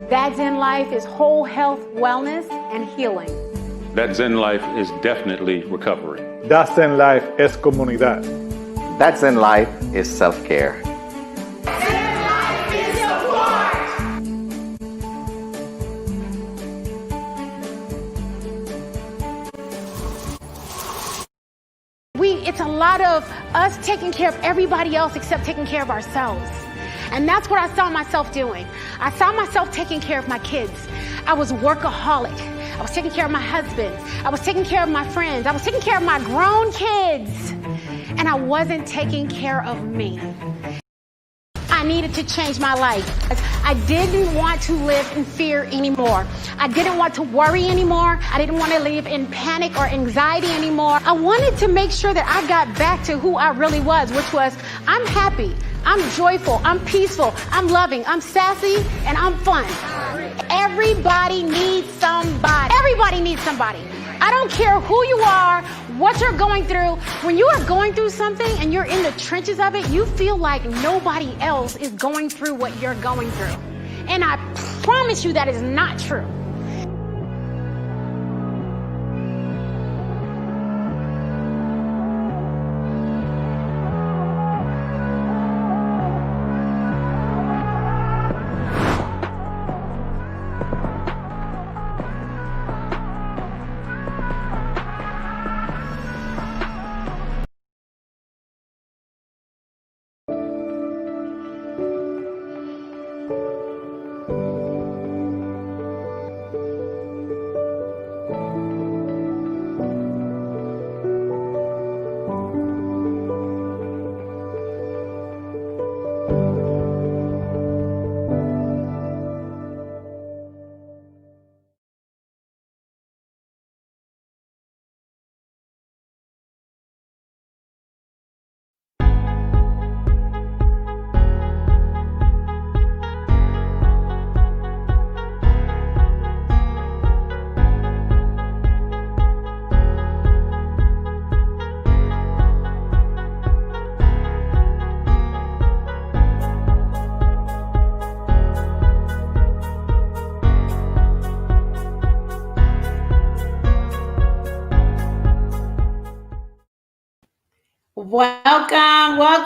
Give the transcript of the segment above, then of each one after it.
That Zen life is whole health, wellness, and healing. That Zen life is definitely recovery. That Zen life es comunidad. That Zen life is self-care. Zen life is support. It's a lot of us taking care of everybody else except taking care of ourselves. And that's what I saw myself doing. I saw myself taking care of my kids. I was workaholic. I was taking care of my husband. I was taking care of my friends. I was taking care of my grown kids. And I wasn't taking care of me. I needed to change my life. I didn't want to live in fear anymore. I didn't want to worry anymore. I didn't want to live in panic or anxiety anymore. I wanted to make sure that I got back to who I really was, which was I'm happy, I'm joyful, I'm peaceful, I'm loving, I'm sassy, and I'm fun. Everybody needs somebody. Everybody needs somebody. I don't care who you are, what you're going through. When you are going through something and you're in the trenches of it, you feel like nobody else is going through what you're going through. And I promise you that is not true.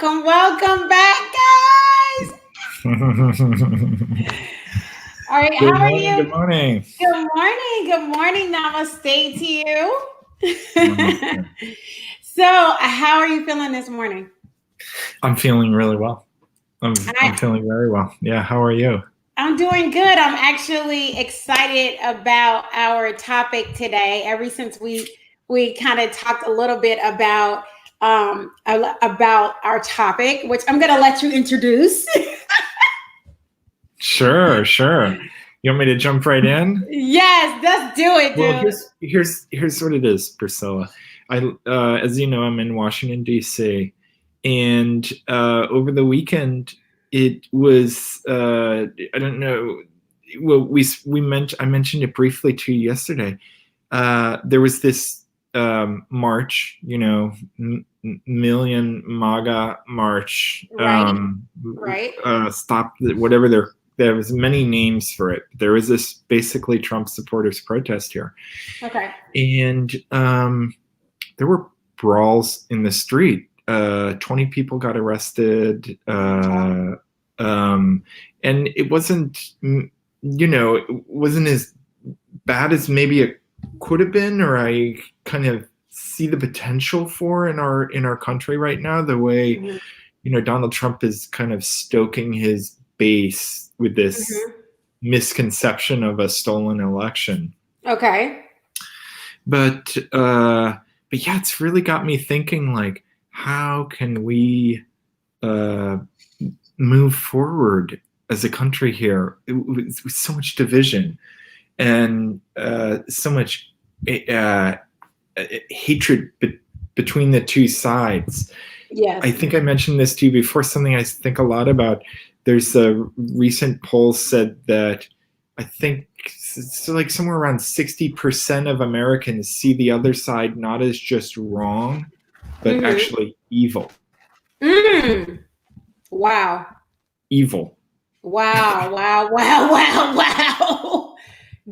Welcome back, guys. All right, how are you? Good morning. Good morning. Namaste to you. So, how are you feeling this morning? I'm feeling really well. I'm feeling very well. Yeah, how are you? I'm doing good. I'm actually excited about our topic today. Ever since we kind of talked a little bit about our topic, which I'm going to let you introduce. Sure. You want me to jump right in? Yes, let's do it, dude. Well, here's what it is, Priscilla. As you know, I'm in Washington, D.C., and over the weekend, it was I don't know. Well, I mentioned it briefly to you yesterday. There was this march, million MAGA march. Right. Stop whatever there was many names for it. There was this basically Trump supporters protest here. Okay. And there were brawls in the street. 20 people got arrested. And it wasn't, it wasn't as bad as maybe it could have been, or I kind of see the potential for in our country right now, the way, Donald Trump is kind of stoking his base with this misconception of a stolen election. Okay. But yeah, it's really got me thinking, like, how can we move forward as a country here with so much division and so much hatred between the two sides? Yes. I think I mentioned this to you before, something I think a lot about. There's a recent poll said that I think so, like somewhere around 60% of Americans see the other side not as just wrong, but actually evil. Wow. Evil. Wow, wow, wow, wow, wow.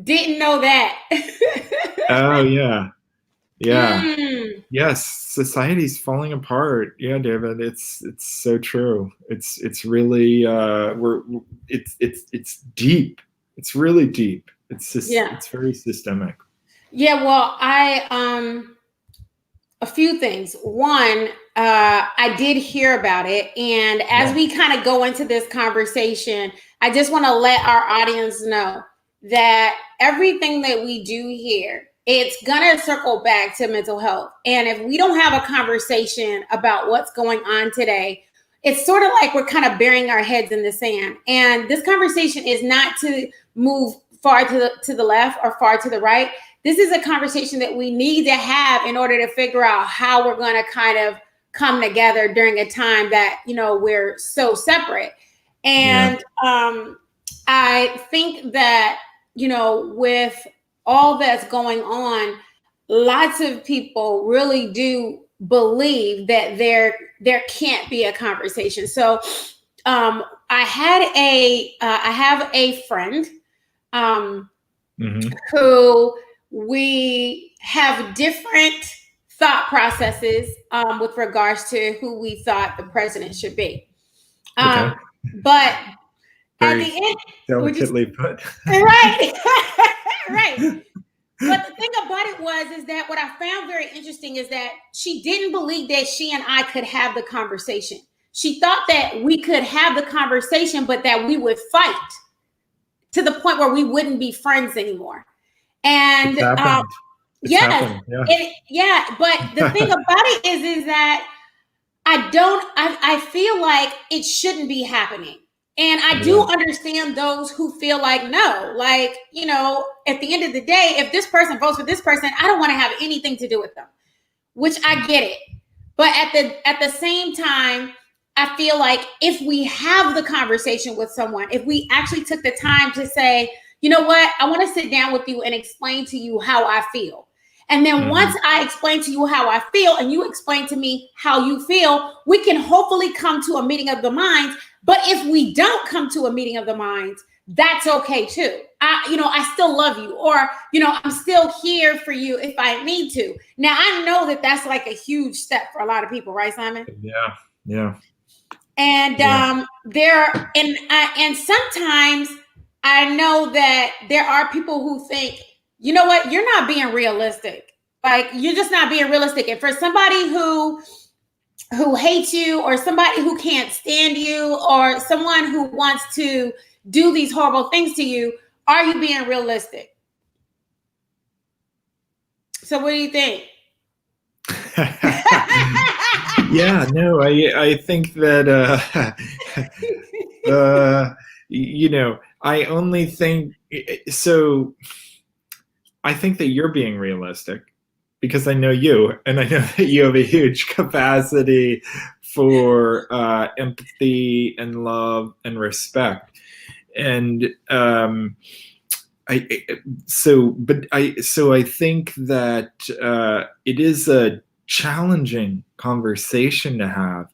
Didn't know that. Oh yeah, yeah. Mm. Yes, society's falling apart. Yeah, David, it's so true. It's really it's deep. It's really deep. Yeah. It's very systemic. Yeah, well, a few things. One, I did hear about it. And as Yeah. we kind of go into this conversation, I just want to let our audience know that everything that we do here, it's going to circle back to mental health. And if we don't have a conversation about what's going on today, it's sort of like we're kind of burying our heads in the sand. And this conversation is not to move far to the left or far to the right. This is a conversation that we need to have in order to figure out how we're going to kind of come together during a time that, we're so separate. And I think that, with all that's going on, lots of people really do believe that there can't be a conversation. So I have a friend who we have different thought processes with regards to who we thought the president should be. Okay. But Very at the end, delicately put. Right. Right. But the thing about it is that what I found very interesting is that she didn't believe that she and I could have the conversation. She thought that we could have the conversation, but that we would fight to the point where we wouldn't be friends anymore. And It's happened. But the thing about it is that I feel like it shouldn't be happening. And I do understand those who feel like, no, like, at the end of the day, if this person votes for this person, I don't want to have anything to do with them, which I get it. But at the same time, I feel like if we have the conversation with someone, if we actually took the time to say, you know what, I want to sit down with you and explain to you how I feel. And then once I explain to you how I feel and you explain to me how you feel, we can hopefully come to a meeting of the minds. But if we don't come to a meeting of the minds, that's okay too. I still love you, or, I'm still here for you if I need to. Now, I know that that's like a huge step for a lot of people, right, Simon? Yeah. And and sometimes I know that there are people who think, you know what, you're not being realistic. Like, you're just not being realistic. And for somebody who hates you, or somebody who can't stand you, or someone who wants to do these horrible things to you, are you being realistic? So what do you think? Yeah, no, I think that I only think so. I think that you're being realistic because I know you, and I know that you have a huge capacity for empathy and love and respect. And I think that it is a challenging conversation to have,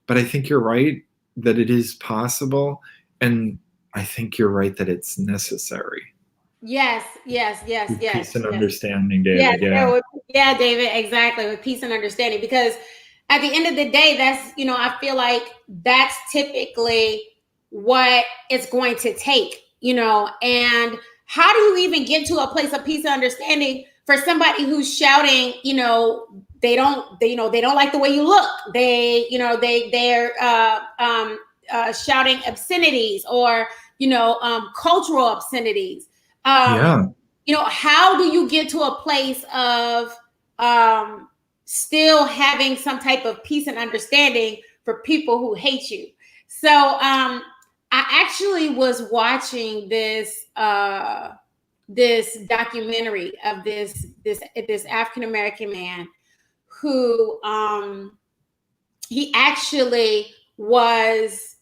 but I think you're right that it is possible, and I think you're right that it's necessary. Yes. Peace and understanding, David. Yeah, David, exactly. With peace and understanding, because at the end of the day, that's, I feel like that's typically what it's going to take, and how do you even get to a place of peace and understanding for somebody who's shouting, they don't like the way you look. They're shouting obscenities, or, cultural obscenities. How do you get to a place of still having some type of peace and understanding for people who hate you? So I actually was watching this documentary of this African American man who he actually was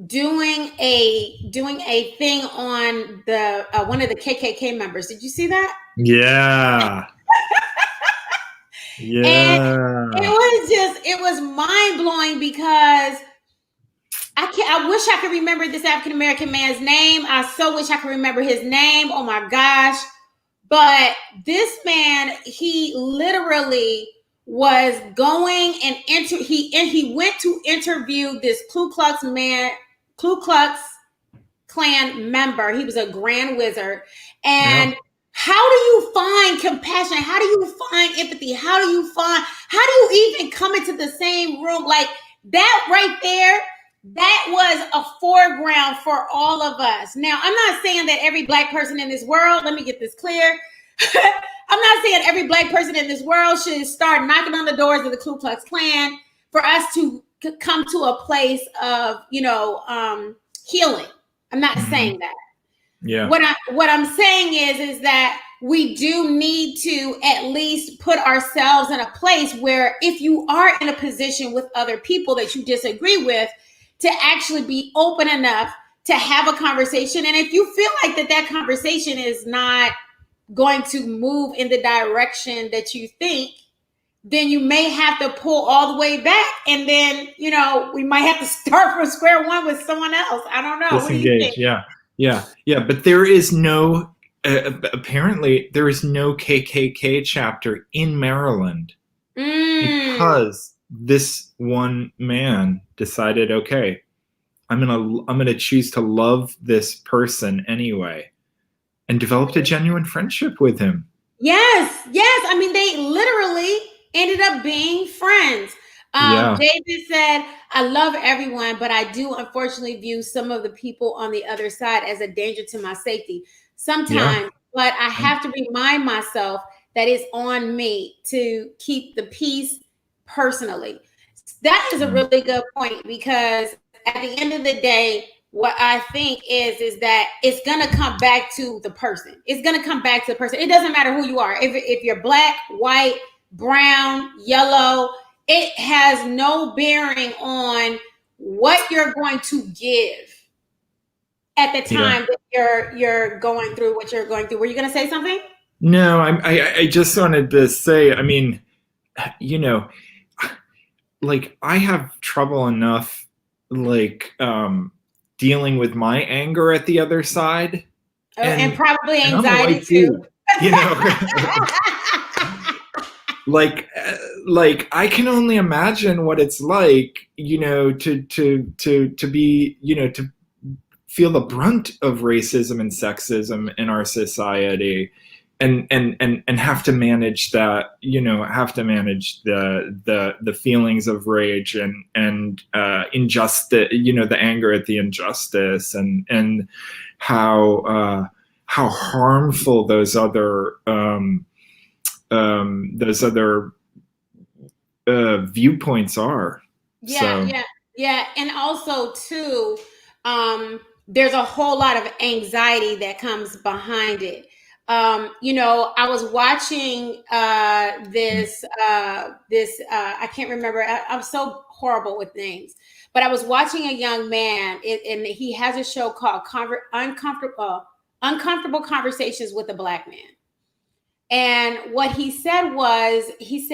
doing a thing on the one of the KKK members. Did you see that? Yeah. And it was mind blowing, because I wish I could remember this African American man's name. I so wish I could remember his name. Oh my gosh. But this man, he literally was going and he went to interview this Ku Klux Klan member. He was a Grand Wizard. And how do you find compassion? How do you find empathy? How do you even come into the same room? Like that right there, that was a foreground for all of us. Now, I'm not saying that every Black person in this world, let me get this clear. I'm not saying every Black person in this world should start knocking on the doors of the Ku Klux Klan for us to come to a place of, healing. I'm not saying that. Yeah. What I'm saying is that we do need to at least put ourselves in a place where if you are in a position with other people that you disagree with, to actually be open enough to have a conversation. And if you feel like that conversation is not going to move in the direction that you think, then you may have to pull all the way back. And then, we might have to start from square one with someone else. I don't know. Disengage. What do you think? Yeah. But there is no, apparently there is no KKK chapter in Maryland because this one man decided, okay, I'm gonna choose to love this person anyway, and developed a genuine friendship with him. Yes. I mean, they literally ended up being friends. David said, I love everyone, but I do unfortunately view some of the people on the other side as a danger to my safety sometimes, but I have to remind myself that it's on me to keep the peace personally. That is a really good point, because at the end of the day, what I think is that it's going to come back to the person. It's going to come back to the person. It doesn't matter who you are. If you're Black, white, brown, yellow, it has no bearing on what you're going to give at the time that you're going through what you're going through. Were you going to say something? No, I just wanted to say, I mean, like I have trouble enough, dealing with my anger at the other side. And probably anxiety too. Like I can only imagine what it's like, to be, to feel the brunt of racism and sexism in our society, and have to manage that, have to manage the feelings of rage and injustice, the anger at the injustice, and how harmful those other viewpoints are. Yeah. And also too, there's a whole lot of anxiety that comes behind it. I was watching this I can't remember. I'm so horrible with names, but I was watching a young man, and he has a show called Uncomfortable Conversations with a Black Man. And what he said was, he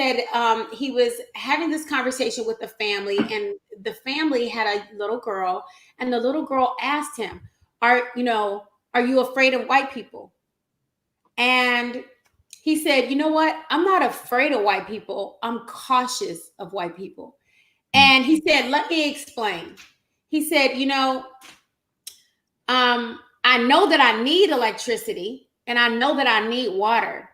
was having this conversation with the family, and the family had a little girl, and the little girl asked him, are you afraid of white people? And he said, you know what? I'm not afraid of white people. I'm cautious of white people. And he said, let me explain. He said, I know that I need electricity, and I know that I need water.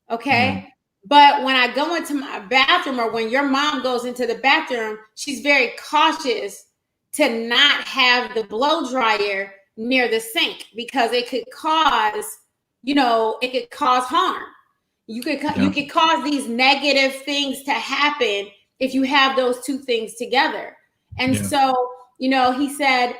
Okay. But when I go into my bathroom, or when your mom goes into the bathroom, she's very cautious to not have the blow dryer near the sink, because it could cause, harm. You could cause these negative things to happen if you have those two things together. And so, he said,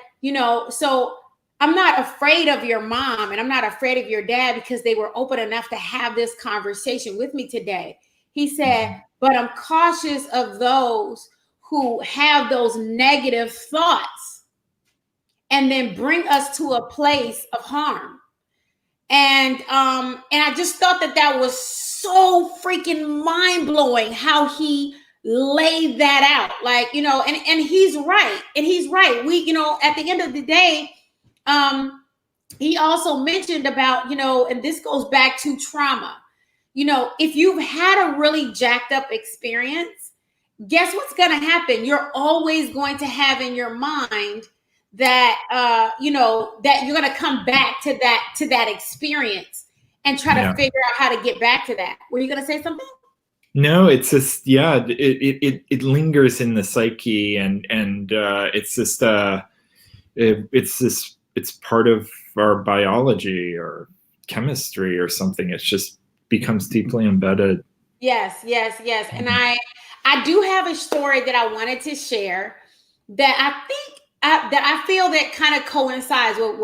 so I'm not afraid of your mom, and I'm not afraid of your dad, because they were open enough to have this conversation with me today. He said, but I'm cautious of those who have those negative thoughts and then bring us to a place of harm. And I just thought that was so freaking mind-blowing, how he lay that out. Like, you know, and he's right. And he's right. We, you know, at the end of the day, he also mentioned about, you know, and this goes back to trauma. You know, if you've had a really jacked up experience, guess what's going to happen? You're always going to have in your mind that, you know, that you're going to come back to that experience and try to figure out how to get back to that. Were you going to say something? No, it's just, yeah, it lingers in the psyche, and it's just it's part of our biology or chemistry or something. It just becomes deeply embedded. Yes. And I do have a story that I wanted to share that I think that I feel that kind of coincides with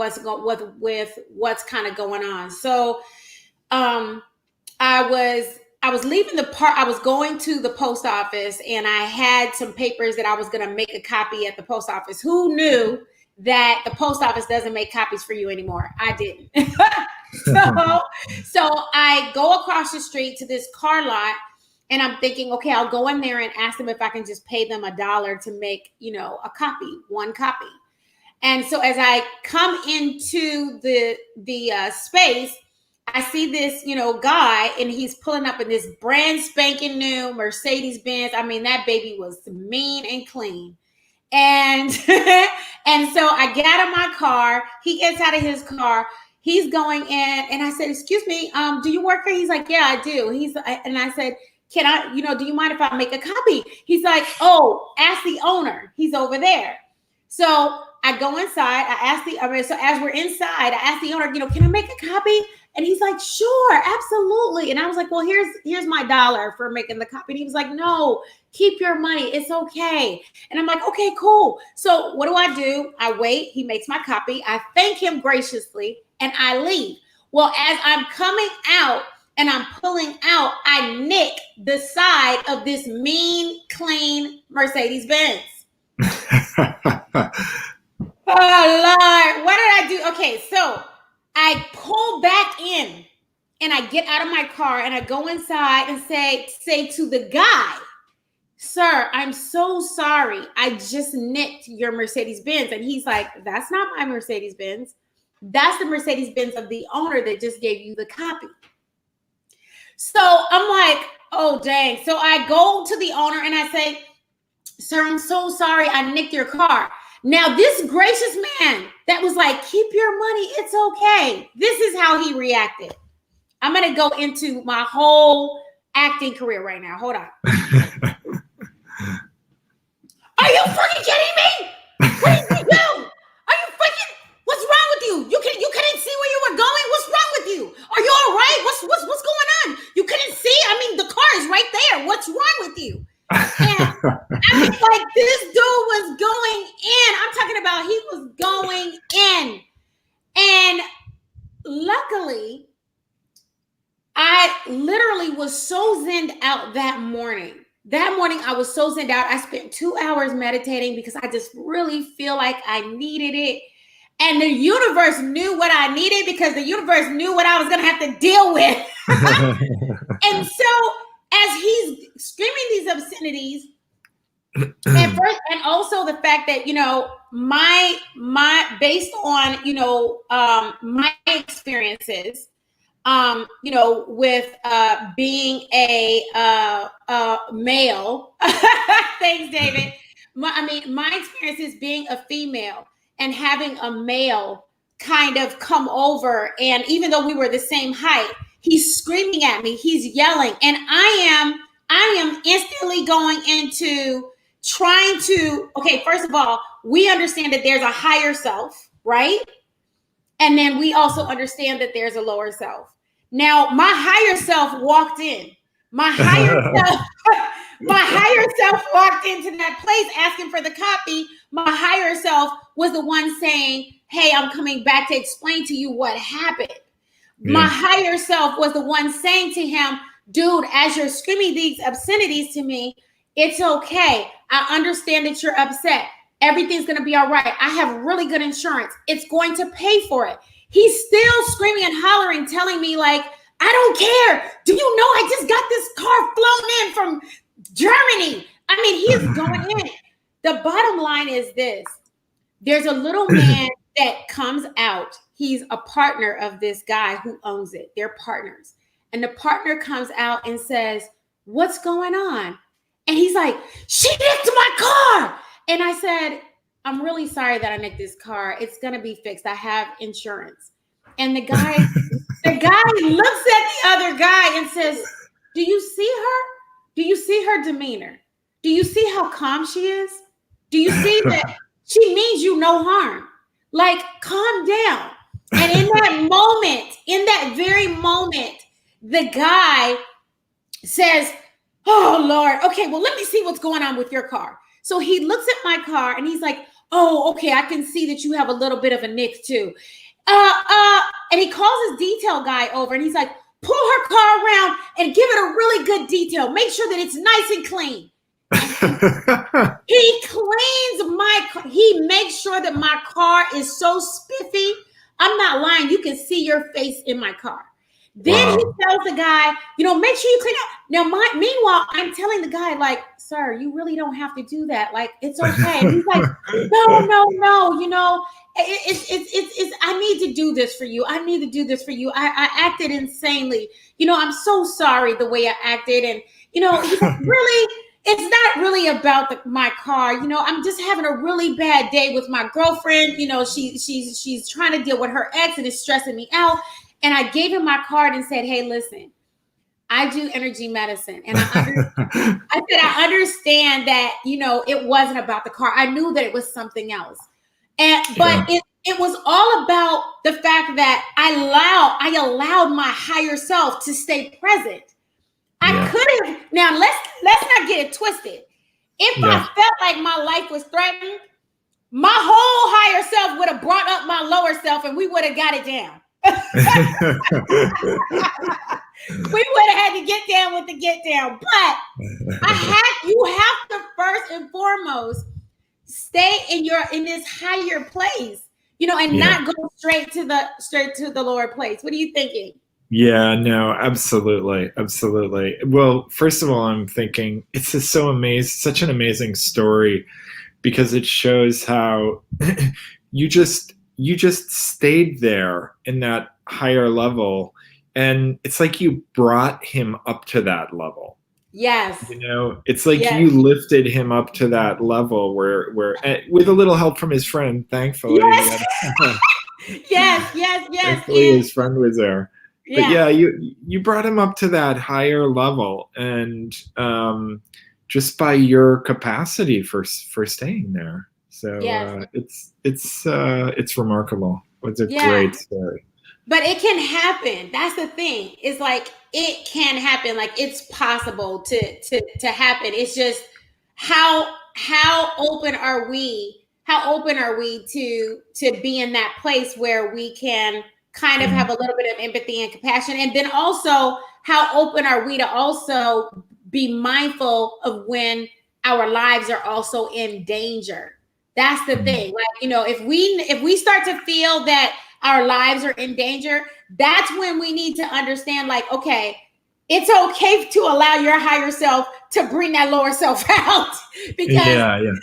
what's kind of going on. So, I was leaving the park. I was going to the post office, and I had some papers that I was going to make a copy at the post office. Who knew that the post office doesn't make copies for you anymore? I didn't. So I go across the street to this car lot, and I'm thinking, okay, I'll go in there and ask them if I can just pay them $1 to make, you know, one copy. And so as I come into the space, I see this, you know, guy, and he's pulling up in this brand spanking new Mercedes Benz. I mean, that baby was mean and clean. And and so I get out of my car. He gets out of his car. He's going in, and I said, "Excuse me, do you work here?" He's like, "Yeah, I do." And I said, "Can I, you know, do you mind if I make a copy?" He's like, "Oh, ask the owner. He's over there." So I go inside. So as we're inside, I asked the owner, you know, "Can I make a copy?" And he's like, "Sure, absolutely." And I was like, "Well, here's my $1 for making the copy." And he was like, "No, keep your money. It's okay." And I'm like, "Okay, cool." So what do? I wait. He makes my copy. I thank him graciously, and I leave. Well, as I'm coming out and I'm pulling out, I nick the side of this mean, clean Mercedes Benz. Oh, Lord. What did I do? Okay, so I pull back in, and I get out of my car, and I go inside and say to the guy, "Sir, I'm so sorry. I just nicked your Mercedes Benz." And he's like, "That's not my Mercedes Benz. That's the Mercedes Benz of the owner that just gave you the copy." So I'm like, oh, dang. So I go to the owner and I say, "Sir, I'm so sorry. I nicked your car." Now, this gracious man that was like, "Keep your money. It's okay." This is how he reacted. I'm going to go into my whole acting career right now. Hold on. Are you freaking kidding me? What did you do? Are you freaking? What's wrong with you? You couldn't see where you were going. What's wrong with you? Are you all right? What's going on? You couldn't see? I mean, the car is right there. What's wrong with you? And I mean, like, this dude was going in. I'm talking about he was going in. And luckily, I literally was so zenned out that morning. That morning, I was so zenned out. I spent 2 hours meditating because I just really feel like I needed it. And the universe knew what I needed because the universe knew what I was going to have to deal with. And so as he's screaming these obscenities, and also the fact that, you know, my based on, you know, my experiences, you know, with being a male. Thanks, David. My experience is being a female and having a male kind of come over, and even though we were the same height, he's screaming at me, he's yelling, and I am instantly going into trying to, okay, first of all, we understand that there's a higher self, right? And then we also understand that there's a lower self. Now, my higher self walked in. My higher self walked into that place asking for the copy. My higher self was the one saying, "Hey, I'm coming back to explain to you what happened." Yeah. My higher self was the one saying to him, "Dude, as you're screaming these obscenities to me, it's okay. I understand that you're upset. Everything's going to be all right. I have really good insurance. It's going to pay for it." He's still screaming and hollering, telling me like, "I don't care. Do you know I just got this car flown in Germany. I mean, he is going in. The bottom line is this. There's a little man that comes out. He's a partner of this guy who owns it. They're partners. And the partner comes out and says, what's going on? And he's like, she nicked my car. And I said, I'm really sorry that I nicked this car. It's going to be fixed. I have insurance. And the guy looks at the other guy and says, do you see her? Do you see her demeanor? Do you see how calm she is? Do you see that she means you no harm? Like, calm down. And in that very moment, the guy says, oh, Lord, okay, well, let me see what's going on with your car. So he looks at my car and he's like, oh, okay, I can see that you have a little bit of a nick too. And he calls his detail guy over and he's like, pull her car around and give it a really good detail. Make sure that it's nice and clean. He cleans my car. He makes sure that my car is so spiffy. I'm not lying. You can see your face in my car. Then he tells the guy, make sure you clean up. Now, meanwhile, I'm telling the guy, like, sir, you really don't have to do that. Like, it's okay. And he's like, no, it's I need to do this for you. I need to do this for you. I acted insanely. I'm so sorry the way I acted. And, he's like, really? It's not really about my car. I'm just having a really bad day with my girlfriend. She's trying to deal with her ex and it's stressing me out. And I gave him my card and said, hey, listen, I do energy medicine. And I understand that, it wasn't about the car. I knew that it was something else. But it was all about the fact that I allowed my higher self to stay present. I could have. Now, let's not get it twisted. If I felt like my life was threatened, my whole higher self would have brought up my lower self and we would have got it down. We would have had to get down with the get down. But you have to first and foremost stay in this higher place, and not go straight to the lower place. What are you thinking? Yeah, no, absolutely. Well, first of all, I'm thinking it's just such an amazing story because it shows how you just stayed there in that higher level, and it's like you brought him up to that level. Yes. It's like you lifted him up to that level where with a little help from his friend, thankfully. Yes. Yes. Thankfully, his friend was there. But you brought him up to that higher level, and just by your capacity for staying there. So it's remarkable. It's a great story. But it can happen. That's the thing. It's like it can happen. Like it's possible to happen. It's just how open are we? How open are we to be in that place where we can kind of have a little bit of empathy and compassion, and then also how open are we to also be mindful of when our lives are also in danger? That's the thing. Like, if we start to feel that our lives are in danger, that's when we need to understand, like, okay, it's okay to allow your higher self to bring that lower self out because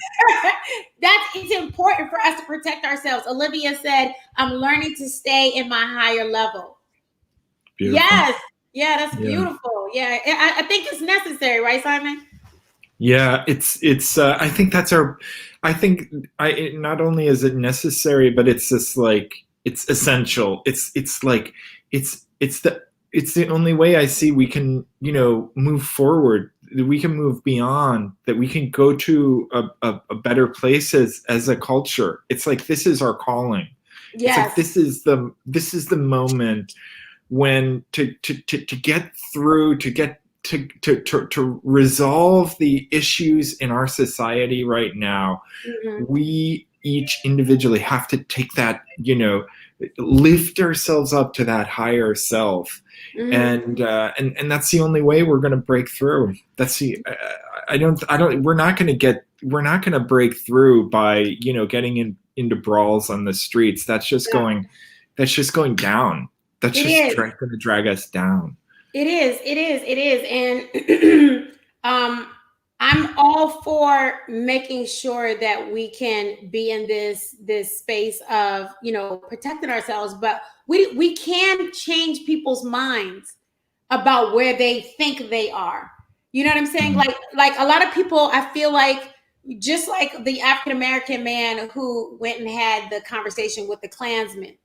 it's important for us to protect ourselves. Olivia said, I'm learning to stay in my higher level. Beautiful. Yes. Yeah, that's beautiful. Yeah. I think it's necessary, right, Simon? Yeah, it's I think not only is it necessary, but it's just like, it's essential. It's the only way I see we can, move forward, that we can move beyond, that we can go to a better place as a culture. It's like, this is our calling. Yes. It's like, this is the moment when to get through, to resolve the issues in our society right now. Mm-hmm. We each individually have to take that, lift ourselves up to that higher self. Mm-hmm. And that's the only way we're going to break through. That's we're not going to break through by, getting into brawls on the streets. That's just going down. That's just going to drag us down. It is. And, I'm all for making sure that we can be in this space of, you know, protecting ourselves, but we can change people's minds about where they think they are. You know what I'm saying? Like a lot of people, I feel like, just like the African American man who went and had the conversation with the Klansman.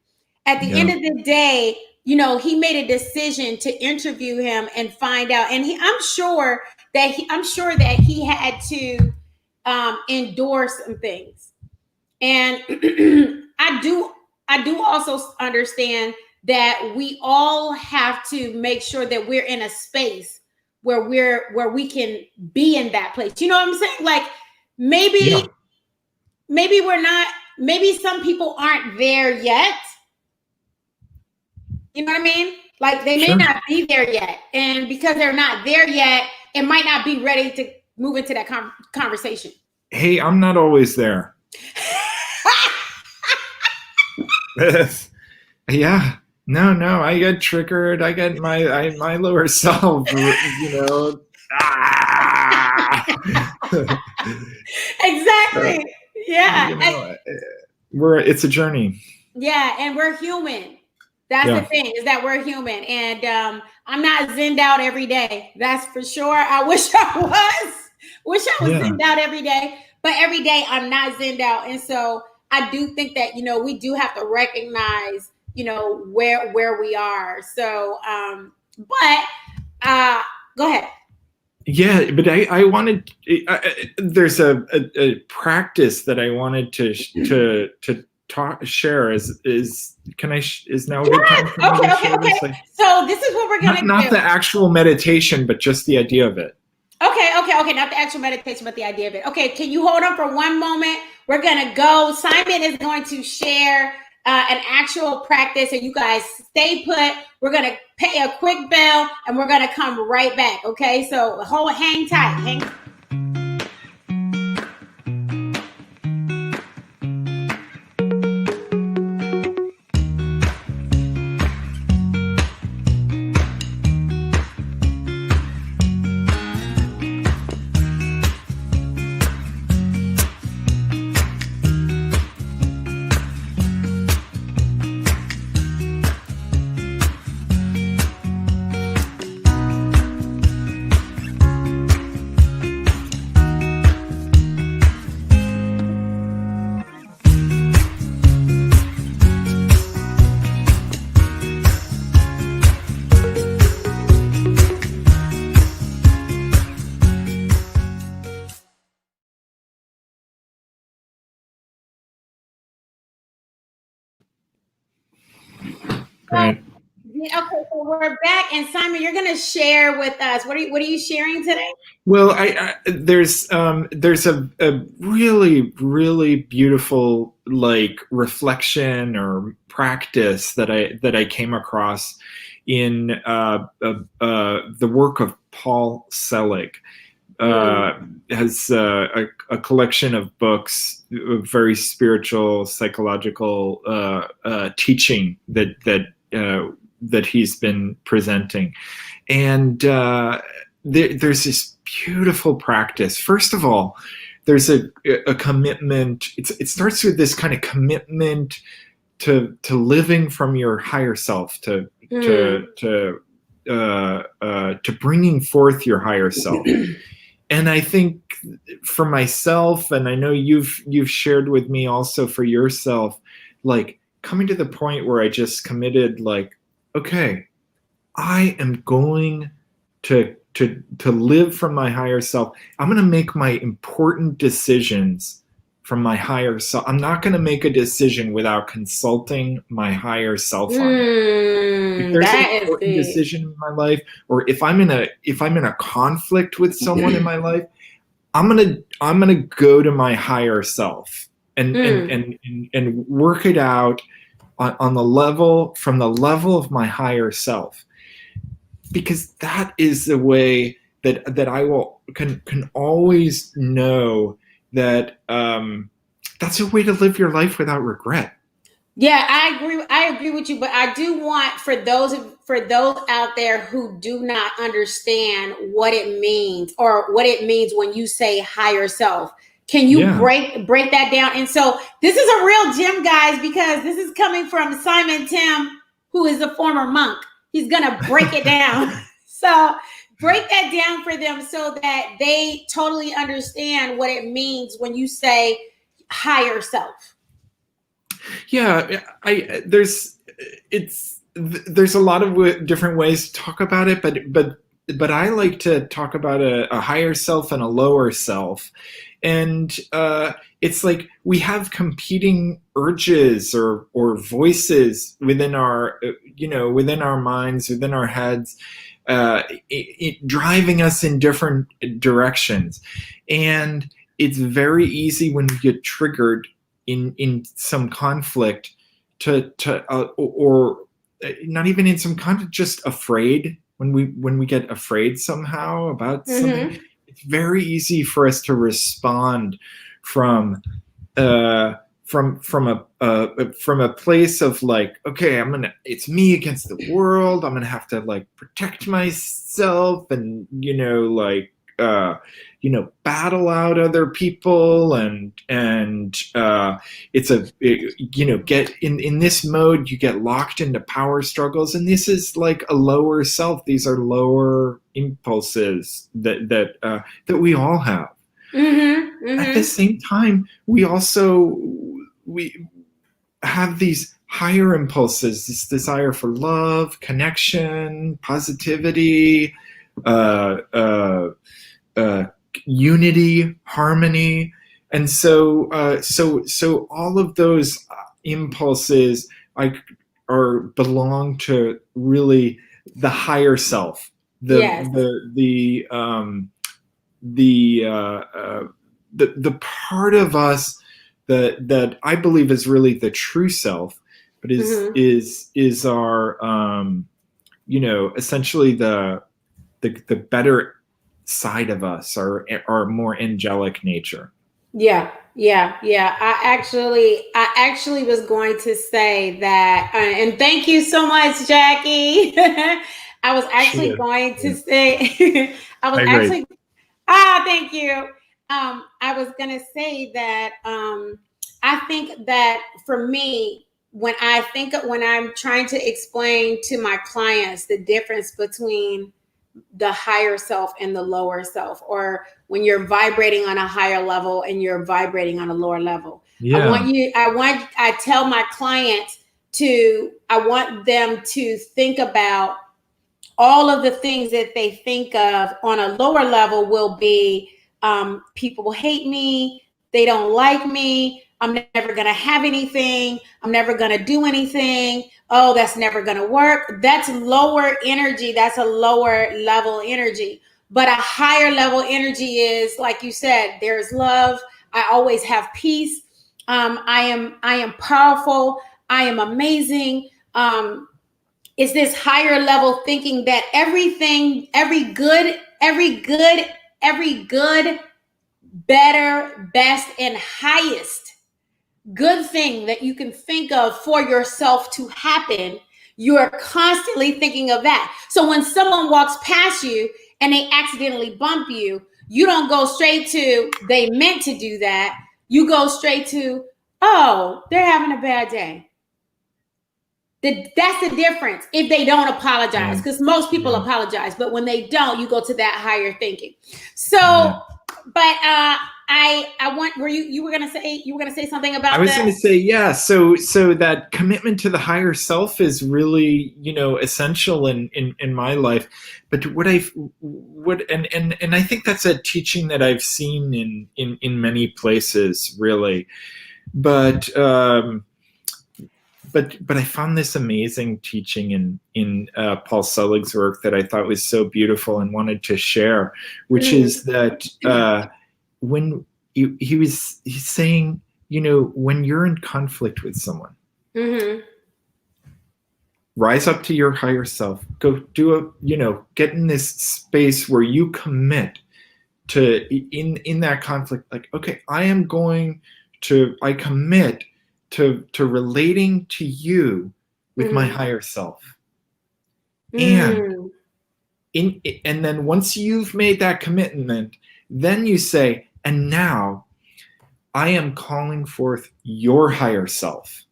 At the end of the day, you know, he made a decision to interview him and find out. And I'm sure that he had to endorse some things. And I do also understand that we all have to make sure that we're in a space where we can be in that place. You know what I'm saying? Like maybe we're not, maybe some people aren't there yet. You know what I mean? Like they may not be there yet. And because they're not there yet, it might not be ready to move into that conversation. Hey, I'm not always there. Yeah. No, I get triggered. I get my lower self, you know. Exactly. Yeah. You know, it's a journey. Yeah, and we're human. That's the thing, is that we're human. And I'm not zenned out every day. That's for sure. I wish I was. Zenned out every day. But every day I'm not zenned out. And so I do think that, you know, we do have to recognize, you know, where we are. So, go ahead. Yeah, but I wanted. There's a practice that I wanted to share. Is now a good time for me to share this? Like, so this is what we're gonna do. Not the actual meditation, but just the idea of it. Okay. Not the actual meditation, but the idea of it. Okay, can you hold on for one moment? We're gonna go. Simon is going to share an actual practice, and you guys stay put. We're gonna pay a quick bell, and we're gonna come right back. Okay, so hang tight. Right. Okay, so we're back, and Simon, you're going to share with us. What are you sharing today? Well, there's a really beautiful like reflection or practice that I came across in the work of Paul Selig. Has a collection of books, very spiritual, psychological teaching that he's been presenting, and there's this beautiful practice. First of all, there's a commitment. It starts with this kind of commitment to living from your higher self, to bringing forth your higher self. And I think for myself, and I know you've shared with me also for yourself, like coming to the point where I just committed, like, okay, I am going to live from my higher self. I'm going to make my important decisions from my higher self. I'm not going to make a decision without consulting my higher self on it. If there's an important decision in my life, or if I'm in a conflict with someone in my life, I'm gonna go to my higher self and work it out on the level, from the level of my higher self, because that is the way that I can always know that that's a way to live your life without regret. Yeah, I agree with you, but I do want for those out there who do not understand what it means or what it means when you say higher self. Can you break that down? And so this is a real gem, guys, because this is coming from Simon Timm, who is a former monk. He's gonna break it down. So break that down for them so that they totally understand what it means when you say higher self. Yeah, there's a lot of different ways to talk about it, but I like to talk about a higher self and a lower self, and it's like we have competing urges or voices within our within our minds, within our heads, driving us in different directions, and it's very easy when we get triggered in some conflict or not even in some conflict, just afraid. When we get afraid somehow about something, it's very easy for us to respond from a place of like, okay, it's me against the world. I'm gonna have to like protect myself and battle out other people and get in this mode, you get locked into power struggles, and this is like a lower self. These are lower impulses that we all have. At the same time, we have these higher impulses, this desire for love, connection, positivity, unity, harmony, and so all of those impulses belong to really the higher self, the part of us that I believe is really the true self, but is our essentially the better side of us, our more angelic nature. Yeah. I actually was going to say that, and thank you so much, Jackie. I was actually going to say, thank you. I was going to say that I think that for me, when I'm trying to explain to my clients the difference between the higher self and the lower self, or when you're vibrating on a higher level and you're vibrating on a lower level. I tell my clients I want them to think about all of the things that they think of on a lower level will be, people hate me, they don't like me, I'm never going to have anything, I'm never going to do anything, oh, that's never going to work. That's lower energy. That's a lower level energy. But a higher level energy is, like you said, there's love. I always have peace. I am powerful. I am amazing. It's this higher level thinking that everything, every good, better, best, and highest good thing that you can think of for yourself to happen, you are constantly thinking of that. So when someone walks past you and they accidentally bump you, you don't go straight to, they meant to do that. You go straight to, oh, they're having a bad day. That's the difference if they don't apologize, because most people apologize, but when they don't, you go to that higher thinking. So, but I want, you were gonna say something about that? I was going to say, so that commitment to the higher self is really, essential in my life. But and I think that's a teaching that I've seen in many places, really. But I found this amazing teaching in Paul Selig's work that I thought was so beautiful and wanted to share, which is that when he's saying, when you're in conflict with someone, rise up to your higher self, go do get in this space where you commit to in that conflict, like, okay, I commit to relating to you with my higher self. And and then once you've made that commitment, then you say, and now I am calling forth your higher self.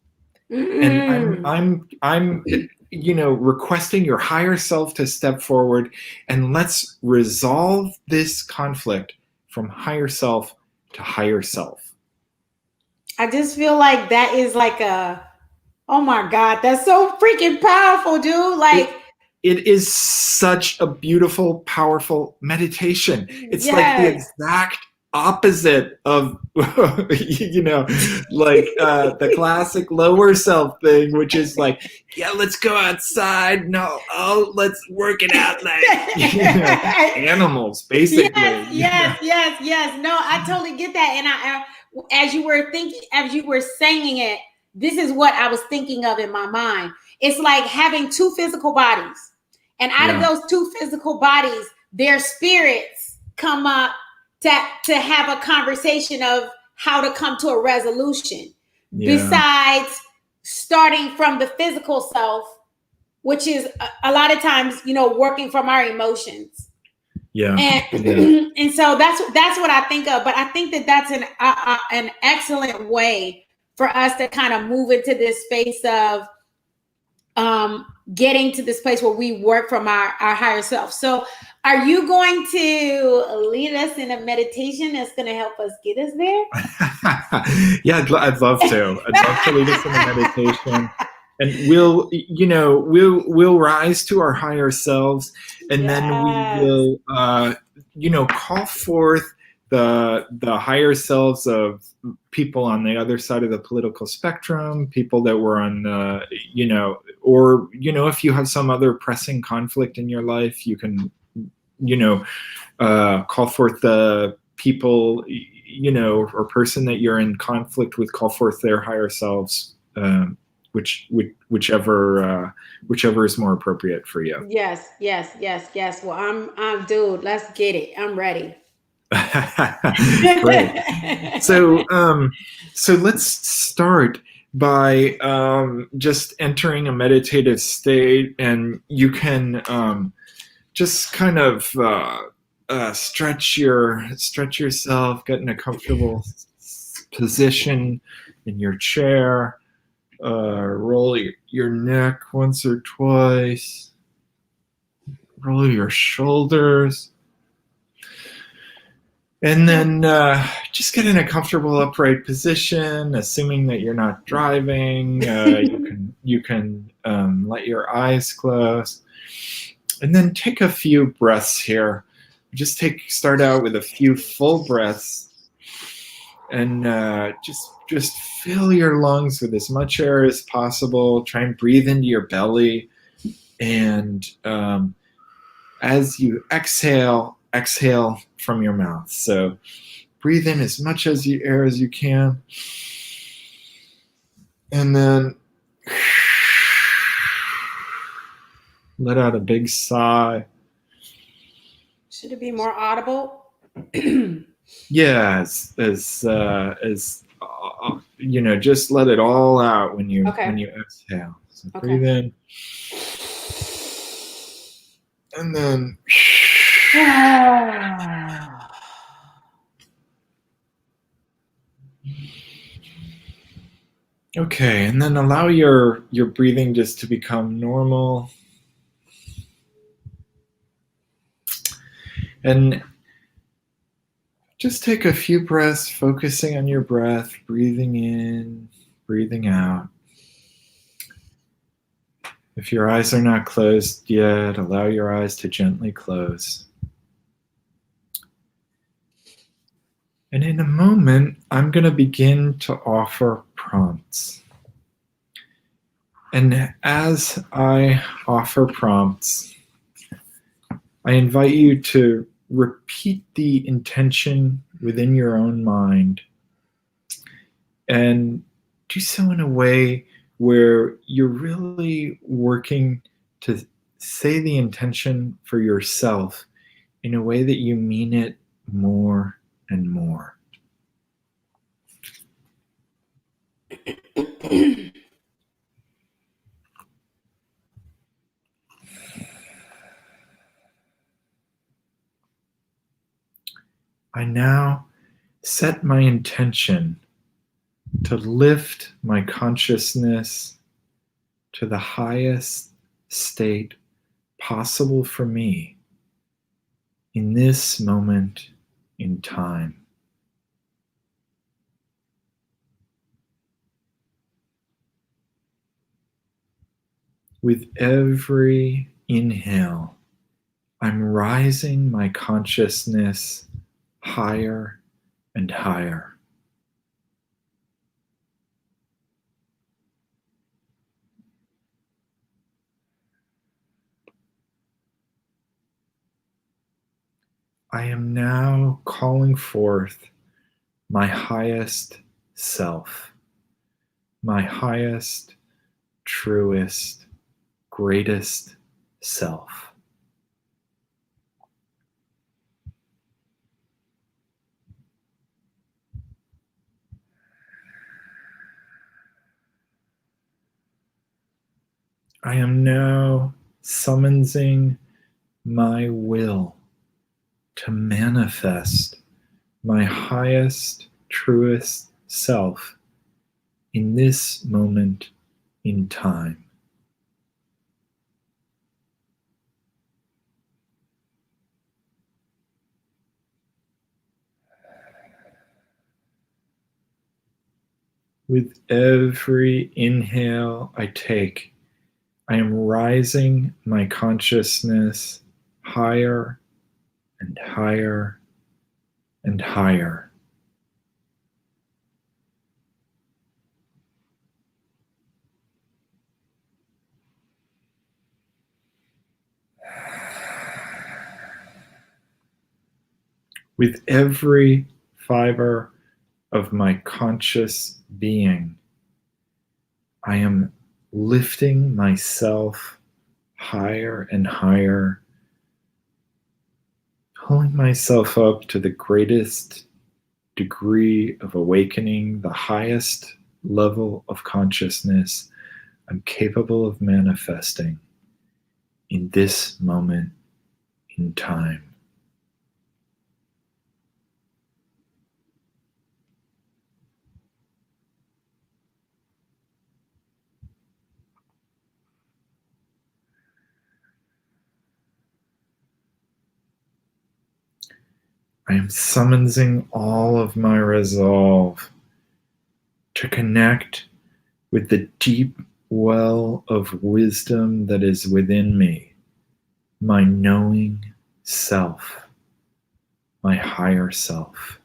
And I'm requesting your higher self to step forward, and let's resolve this conflict from higher self to higher self. I just feel like that is like oh my God, that's so freaking powerful, dude. Like it is such a beautiful, powerful meditation. It's like the exact opposite of the classic lower self thing, which is like, yeah, let's go outside. No, let's work it out like animals, basically. Yes. No, I totally get that. And as you were saying it, this is what I was thinking of in my mind. It's like having two physical bodies, and out of those two physical bodies, their spirits come up to have a conversation of how to come to a resolution. Besides starting from the physical self, which is a lot of times, working from our emotions. And so that's what I think of. But I think that that's an excellent way for us to kind of move into this space of getting to this place where we work from our higher self. So are you going to lead us in a meditation that's going to help us get us there? Yeah, I'd love to. I'd love to lead us in a meditation. And we'll rise to our higher selves, and then we will, call forth the higher selves of people on the other side of the political spectrum, people that were on, if you have some other pressing conflict in your life, you can, call forth the people, or person that you're in conflict with, call forth their higher selves. Whichever is more appropriate for you. Yes. Well, I'm dude, let's get it. I'm ready. Great. So let's start by just entering a meditative state, and you can just kind of stretch yourself, get in a comfortable position in your chair. Roll your neck once or twice. Roll your shoulders. And then just get in a comfortable upright position, assuming that you're not driving. You can let your eyes close. And then take a few breaths here. Just start out with a few full breaths. And just fill your lungs with as much air as possible. Try and breathe into your belly. And as you exhale from your mouth. So breathe in as much air as you can. And then let out a big sigh. Should it be more audible? Yeah, as just let it all out when you exhale. So breathe in, and then okay, and then allow your breathing just to become normal. And just take a few breaths, focusing on your breath, breathing in, breathing out. If your eyes are not closed yet, allow your eyes to gently close. And in a moment, I'm going to begin to offer prompts. And as I offer prompts, I invite you to repeat the intention within your own mind, and do so in a way where you're really working to say the intention for yourself in a way that you mean it more and more. I now set my intention to lift my consciousness to the highest state possible for me in this moment in time. With every inhale, I'm rising my consciousness higher and higher. I am now calling forth my highest self, my highest, truest, greatest self. I am now summoning my will to manifest my highest, truest self in this moment in time. With every inhale I take, I am rising my consciousness higher and higher and higher. With every fiber of my conscious being, I am lifting myself higher and higher, pulling myself up to the greatest degree of awakening, the highest level of consciousness I'm capable of manifesting in this moment in time. I am summoning all of my resolve to connect with the deep well of wisdom that is within me, my knowing self, my higher self.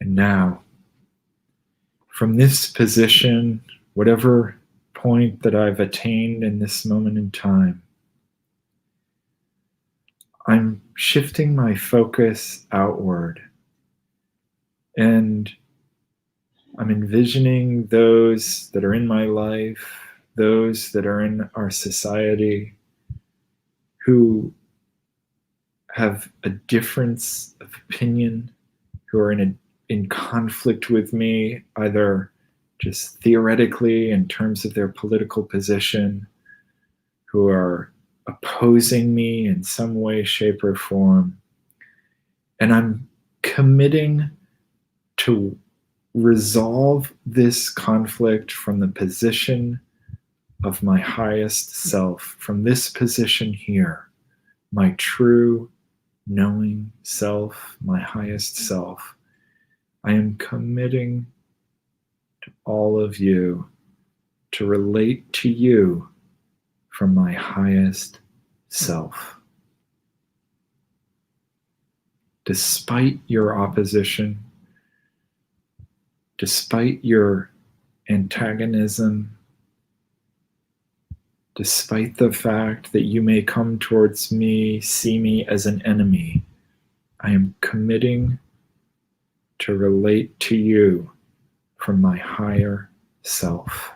And now, from this position, whatever point that I've attained in this moment in time, I'm shifting my focus outward, and I'm envisioning those that are in my life, those that are in our society who have a difference of opinion, who are in conflict with me, either just theoretically in terms of their political position, who are opposing me in some way, shape, or form. And I'm committing to resolve this conflict from the position of my highest self, from this position here, my true knowing self, my highest self. I am committing to all of you to relate to you from my highest self. Despite your opposition, despite your antagonism, despite the fact that you may come towards me, see me as an enemy, I am committing to relate to you from my higher self.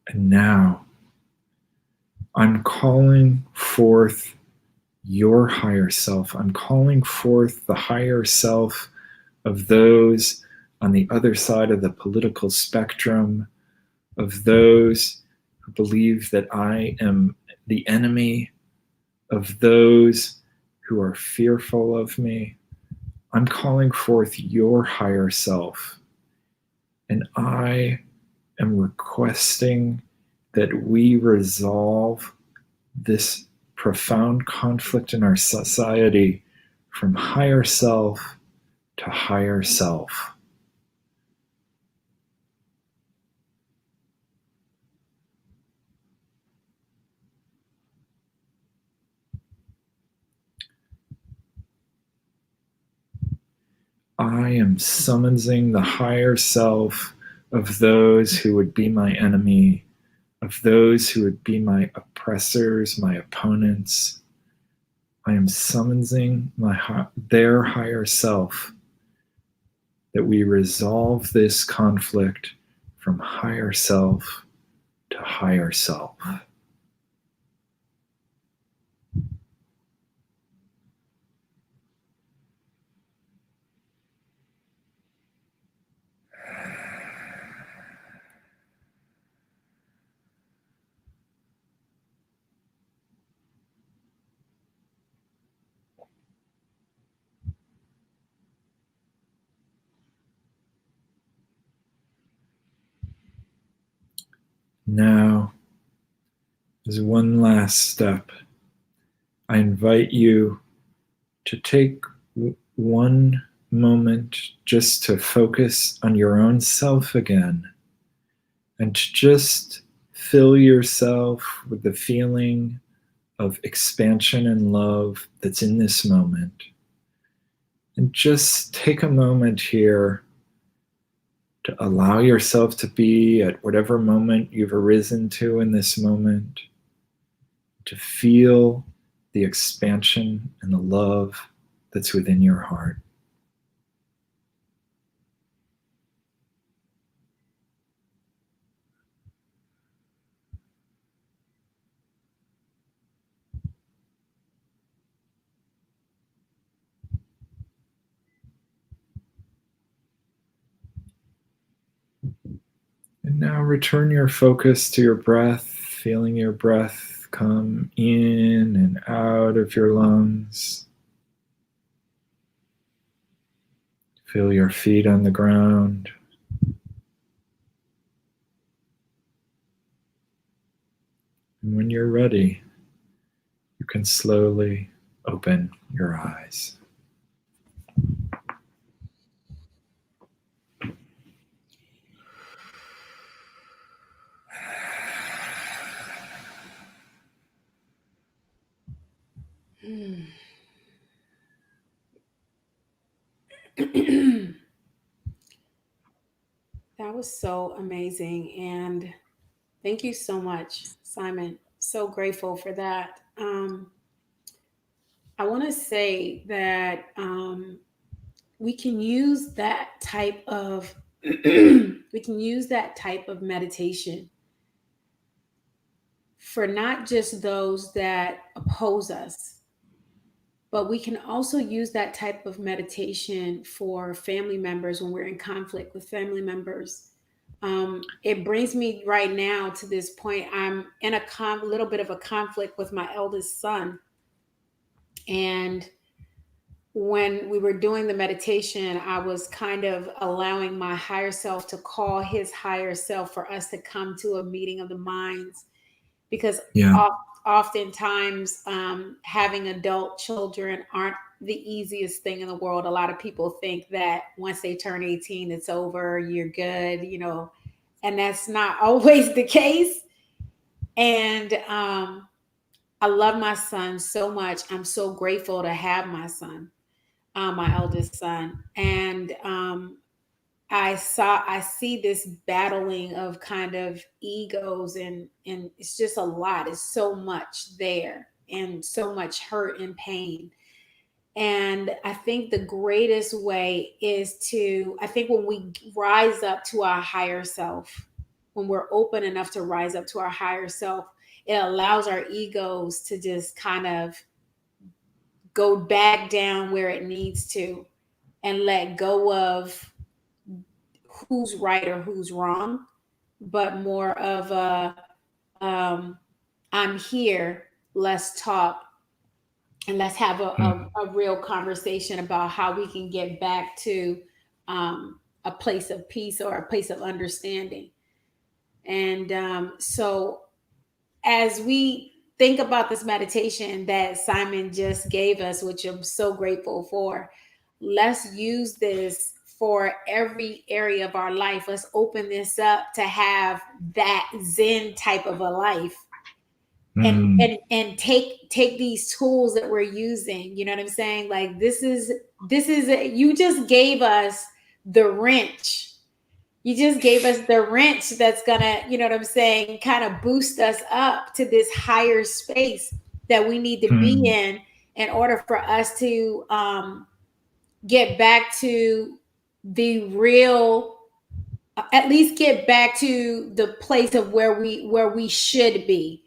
And now I'm calling forth your higher self. I'm calling forth the higher self of those on the other side of the political spectrum, of those who believe that I am the enemy, of those who are fearful of me. I'm calling forth your higher self. And I am requesting that we resolve this profound conflict in our society from higher self to higher self. I am summoning the higher self of those who would be my enemy, of those who would be my oppressors, my opponents. I am summoning their higher self, that we resolve this conflict from higher self to higher self. Now, as one last step, I invite you to take one moment just to focus on your own self again, and to just fill yourself with the feeling of expansion and love that's in this moment. And just take a moment here to allow yourself to be at whatever moment you've arisen to in this moment, to feel the expansion and the love that's within your heart. And now return your focus to your breath, feeling your breath come in and out of your lungs. Feel your feet on the ground. And when you're ready, you can slowly open your eyes. That was so amazing. And thank you so much, Simon. So grateful for that. I want to say that we can use that type of we can use that type of meditation for not just those that oppose us, but we can also use that type of meditation for family members when we're in conflict with family members. It brings me right now to this point. I'm in a little bit of a conflict with my eldest son. And when we were doing the meditation, I was kind of allowing my higher self to call his higher self for us to come to a meeting of the minds. Because Yeah. oftentimes having adult children aren't the easiest thing in the world. A lot of people think that once they turn 18, it's over, you're good, and that's not always the case. And I love my son so much. I'm so grateful to have my son, my eldest son. And I see this battling of kind of egos, and it's just a lot. It's so much there, and so much hurt and pain. And I think the greatest way is I think when we rise up to our higher self, when we're open enough to rise up to our higher self, it allows our egos to just kind of go back down where it needs to, and let go of who's right or who's wrong, but more of I'm here, let's talk, and let's have a real conversation about how we can get back to a place of peace or a place of understanding. And so as we think about this meditation that Simon just gave us, which I'm so grateful for, let's use this for every area of our life. Let's open this up to have that Zen type of a life. And take these tools that we're using. You know what I'm saying? Like this is you just gave us the wrench. You just gave us the wrench that's gonna, you know what I'm saying, kind of boost us up to this higher space that we need to be in order for us to get back to the real, at least get back to the place of where we should be.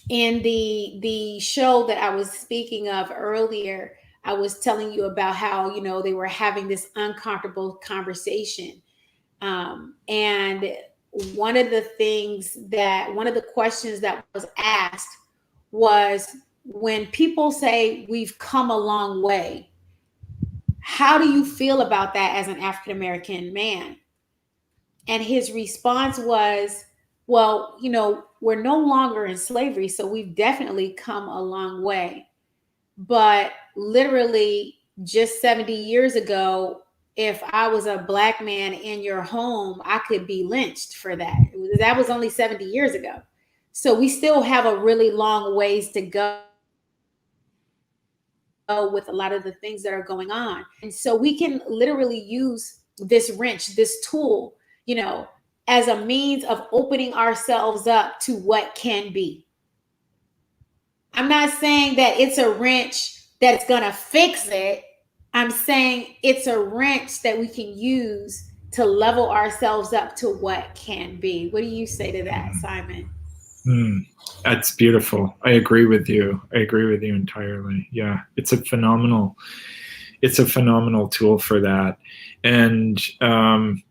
In the show that I was speaking of earlier, I was telling you about how, you know, they were having this uncomfortable conversation. And one of the questions that was asked was, when people say we've come a long way, how do you feel about that as an African-American man? And his response was, well, you know, we're no longer in slavery, so we've definitely come a long way. But literally just 70 years ago, if I was a Black man in your home, I could be lynched for that. That was only 70 years ago. So we still have a really long ways to go with a lot of the things that are going on. And so we can literally use this wrench, this tool, you know, as a means of opening ourselves up to what can be. I'm not saying that it's a wrench that's going to fix it. I'm saying it's a wrench that we can use to level ourselves up to what can be. What do you say to that, Simon? That's beautiful. I agree with you. Entirely. Yeah, it's a phenomenal tool for that. And yeah. I'm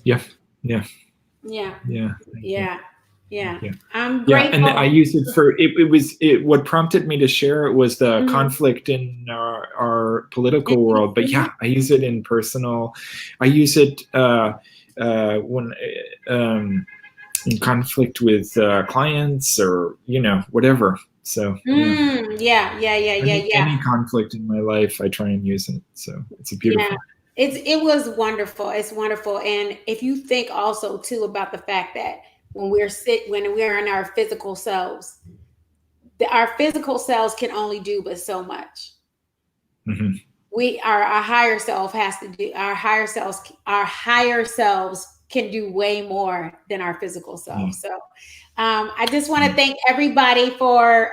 grateful. Yeah, and I use it for it. What prompted me to share it was the conflict in our political world. But yeah, I use it in personal. I use it when in conflict with clients, or whatever. So any conflict in my life, I try and use it. So it's a beautiful. Yeah. It was wonderful. It's wonderful. And if you think also too about the fact that when we're in our physical selves, our physical selves can only do but so much. Our higher self has to do, our higher selves can do way more than our physical selves. So I just want to thank everybody for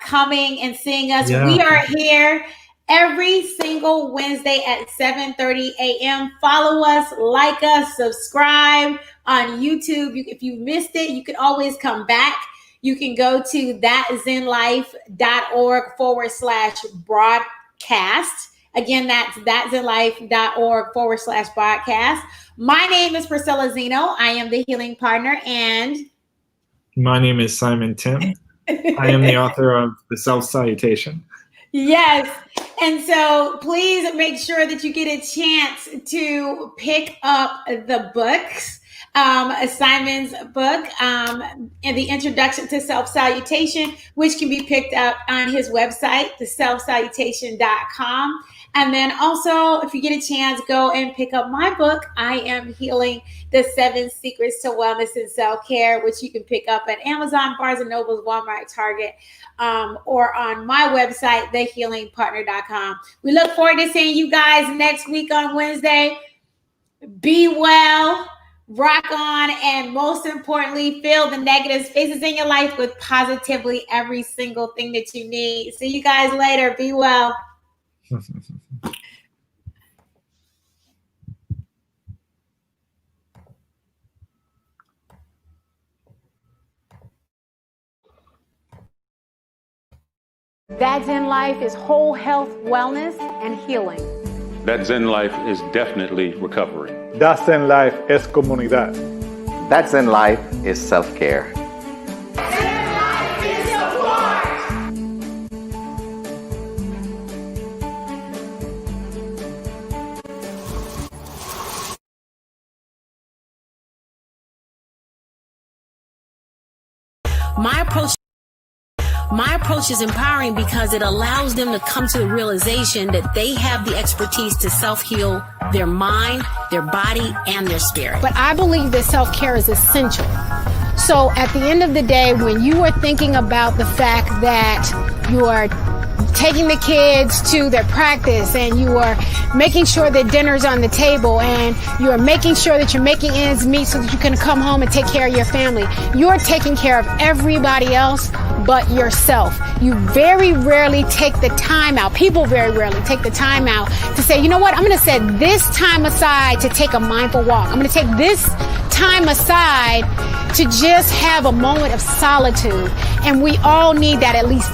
coming and seeing us. Yeah. We are here every single Wednesday at 7:30 a.m. Follow us, like us, subscribe on YouTube. If you missed it, you can always come back. You can go to thatzenlife.org/broadcast. Again, that's thatzenlife.org/broadcast. My name is PerCilla Zeno. I am the Healing Partner, and my name is Simon Timm. I am the author of The Self-Salutation. Yes. And so please make sure that you get a chance to pick up the books. Simon's book, and the Introduction to Self-Salutation, which can be picked up on his website, theselfsalutation.com. And then also, if you get a chance, go and pick up my book, I Am Healing, The 7 Secrets to Wellness and Self-Care, which you can pick up at Amazon, Barnes & Noble, Walmart, Target, or on my website, TheHealingPartner.com. We look forward to seeing you guys next week on Wednesday. Be well, rock on, and most importantly, fill the negative spaces in your life with positively every single thing that you need. See you guys later. Be well. That Zen life is whole health, wellness, and healing. That Zen life is definitely recovery. That Zen life es comunidad. That Zen life is self-care. Zen life is support. My approach is empowering because it allows them to come to the realization that they have the expertise to self-heal their mind, their body, and their spirit. But I believe that self-care is essential. So at the end of the day, when you are thinking about the fact that you are taking the kids to their practice and you are making sure that dinner's on the table and you are making sure that you're making ends meet so that you can come home and take care of your family, you're taking care of everybody else but yourself. You very rarely take the time out. People very rarely take the time out to say, you know what, I'm going to set this time aside to take a mindful walk. I'm going to take this time aside to just have a moment of solitude. And we all need that at least